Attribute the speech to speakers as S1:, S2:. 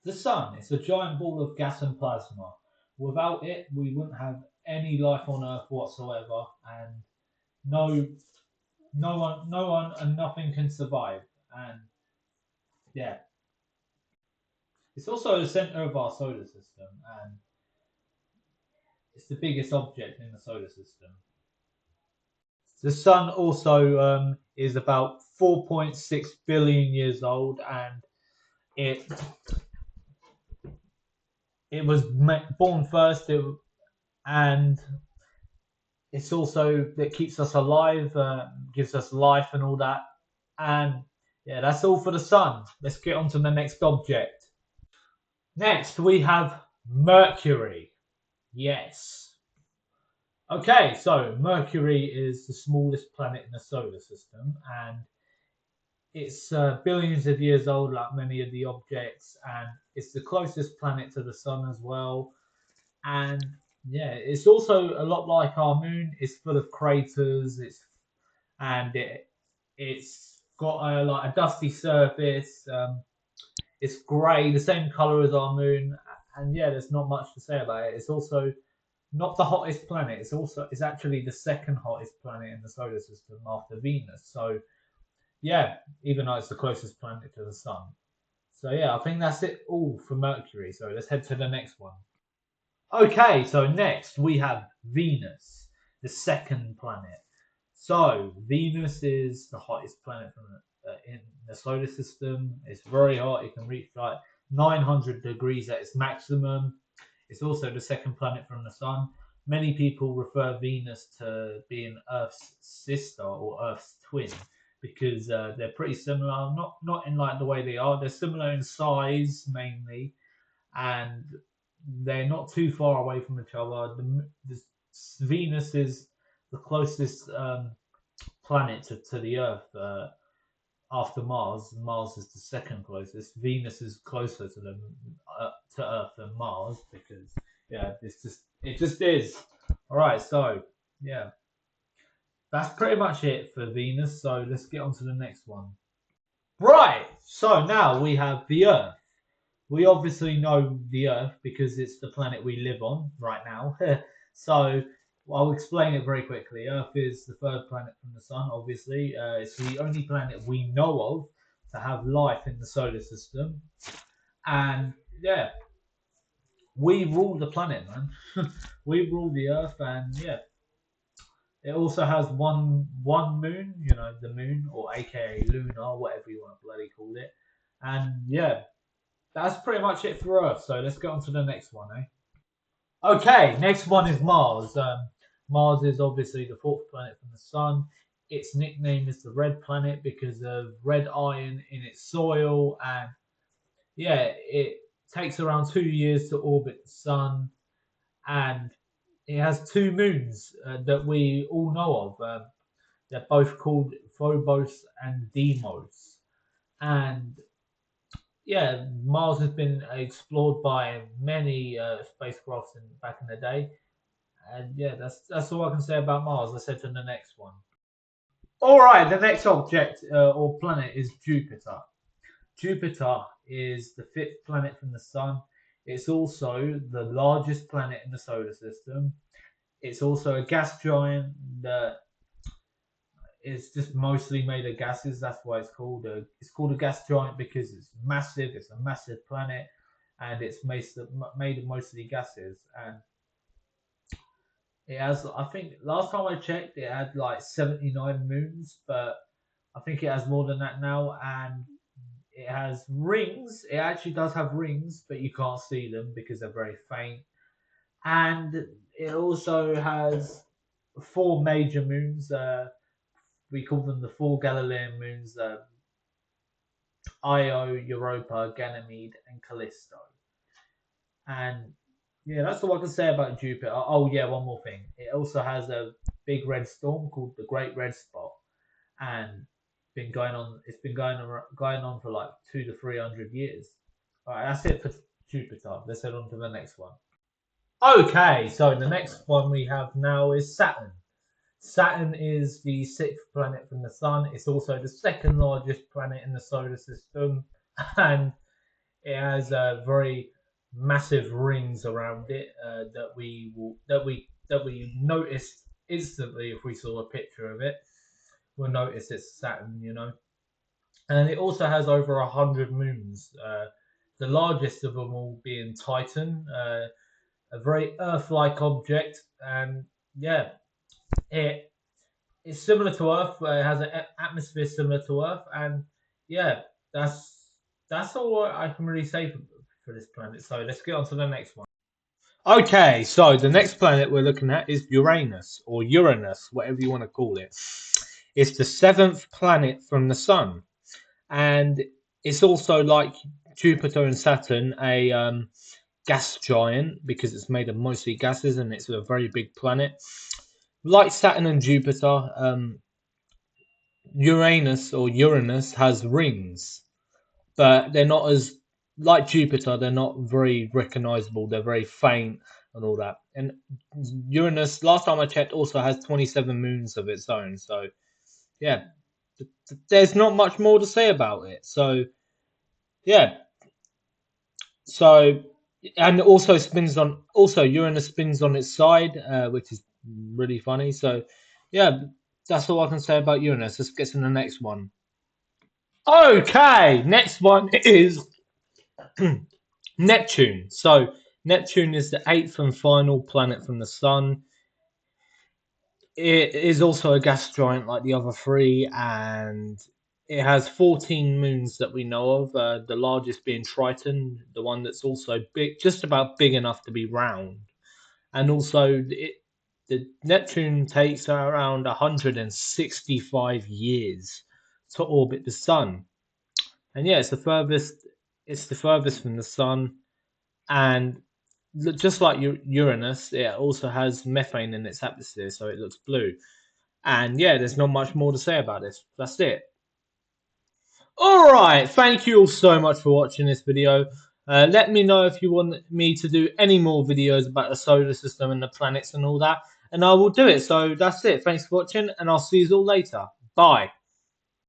S1: The sun is a giant ball of gas and plasma. Without it, we wouldn't have any life on Earth whatsoever, and no, no one, and nothing can survive. And yeah, it's also the center of our solar system, and it's the biggest object in the solar system. The sun also is about 4.6 billion years old, and it it was born first, and it's also that keeps us alive, gives us life and all that. And yeah, that's all for the sun. Let's get on to the next object. Next, we have Mercury. Yes. Okay, so Mercury is the smallest planet in the solar system, and it's billions of years old, like many of the objects, and it's the closest planet to the sun as well. And yeah, it's also a lot like our moon. It's full of craters. And it's got like a dusty surface. It's grey, the same color as our moon. And yeah, there's not much to say about it. It's also not the hottest planet. It's actually the second hottest planet in the solar system after Venus. So yeah, even though it's the closest planet to the sun. So yeah, I think that's it all for Mercury. So let's head to the next one. Okay, so next we have Venus, the second planet. So Venus is the hottest planet in the solar system. It's very hot. It can reach like 900 degrees at its maximum. It's also the second planet from the sun. Many people refer Venus to being Earth's sister or Earth's twin because they're pretty similar. Not in like the way they are. They're similar in size mainly, and they're not too far away from each other. The Venus is the closest planet to the Earth after Mars. Mars is the second closest. Venus is closer to Earth than Mars because yeah, it just is. All right, so yeah, that's pretty much it for Venus. So let's get on to the next one. Right, so now we have the Earth. We obviously know the Earth because it's the planet we live on right now. So I'll explain it very quickly. Earth is the third planet from the sun, obviously. It's the only planet we know of to have life in the solar system. And yeah, we rule the planet, man. We rule the Earth, and yeah, it also has one moon, the moon, or AKA Luna, whatever you want to bloody call it. And yeah, that's pretty much it for Earth. So let's get on to the next one, eh? Okay, next one is Mars. Mars is obviously the fourth planet from the Sun. Its nickname is the Red Planet because of red iron in its soil, and yeah, it takes around 2 years to orbit the Sun, and it has two moons that we all know of. They're both called Phobos and Deimos, and yeah, Mars has been explored by many spacecrafts back in the day, and yeah, that's all I can say about Mars. Let's head to the next one. All right, the next object or planet is Jupiter. Jupiter is the fifth planet from the Sun. It's also the largest planet in the solar system. It's also a gas giant that is just mostly made of gases. That's why it's called a gas giant because it's massive. It's a massive planet, and it's made of mostly gases. And it has, I think, last time I checked, it had like 79 moons, but I think it has more than that now. And it has rings. It actually does have rings, but you can't see them because they're very faint. And it also has four major moons. We call them the four Galilean moons: Io, Europa, Ganymede, and Callisto. And yeah, that's all I can say about Jupiter. Oh yeah, one more thing. It also has a big red storm called the Great Red Spot, and been going on. It's been going on for like 200 to 300 years. All right, that's it for Jupiter. Let's head on to the next one. Okay, so the next one we have now is Saturn. Saturn is the sixth planet from the Sun. It's also the second largest planet in the solar system, and it has very massive rings around it that we notice instantly if we saw a picture of it. We'll notice it's Saturn, you know. And it also has over 100 moons. The largest of them all being Titan, a very Earth-like object, and yeah, it it's similar to Earth. It has an atmosphere similar to Earth, and yeah, that's all I can really say for this planet. So let's get on to the next one. Okay, so the next planet we're looking at is Uranus, or Uranus, whatever you want to call it. It's the seventh planet from the Sun, and it's also like Jupiter and Saturn, a gas giant because it's made of mostly gases and it's a very big planet. Like Saturn and Jupiter, Uranus has rings, but they're not as like Jupiter. They're not very recognizable. They're very faint and all that. And Uranus, last time I checked, also has 27 moons of its own. So yeah, there's not much more to say about it. So yeah, so and also Uranus spins on its side, which is really funny. So yeah, that's all I can say about Uranus. Let's get to the next one. Okay, next one is Neptune. So Neptune is the eighth and final planet from the Sun. It is also a gas giant like the other three, and it has 14 moons that we know of. The largest being Triton, the one that's also big, just about big enough to be round. And also, the Neptune takes around 165 years to orbit the Sun. And yeah, it's the furthest. It's the furthest from the Sun, and just like Uranus, it also has methane in its atmosphere, so it looks blue. And yeah, there's not much more to say about this. That's it. All right. Thank you all so much for watching this video. Let me know if you want me to do any more videos about the solar system and the planets and all that, and I will do it. So that's it. Thanks for watching, and I'll see you all later. Bye.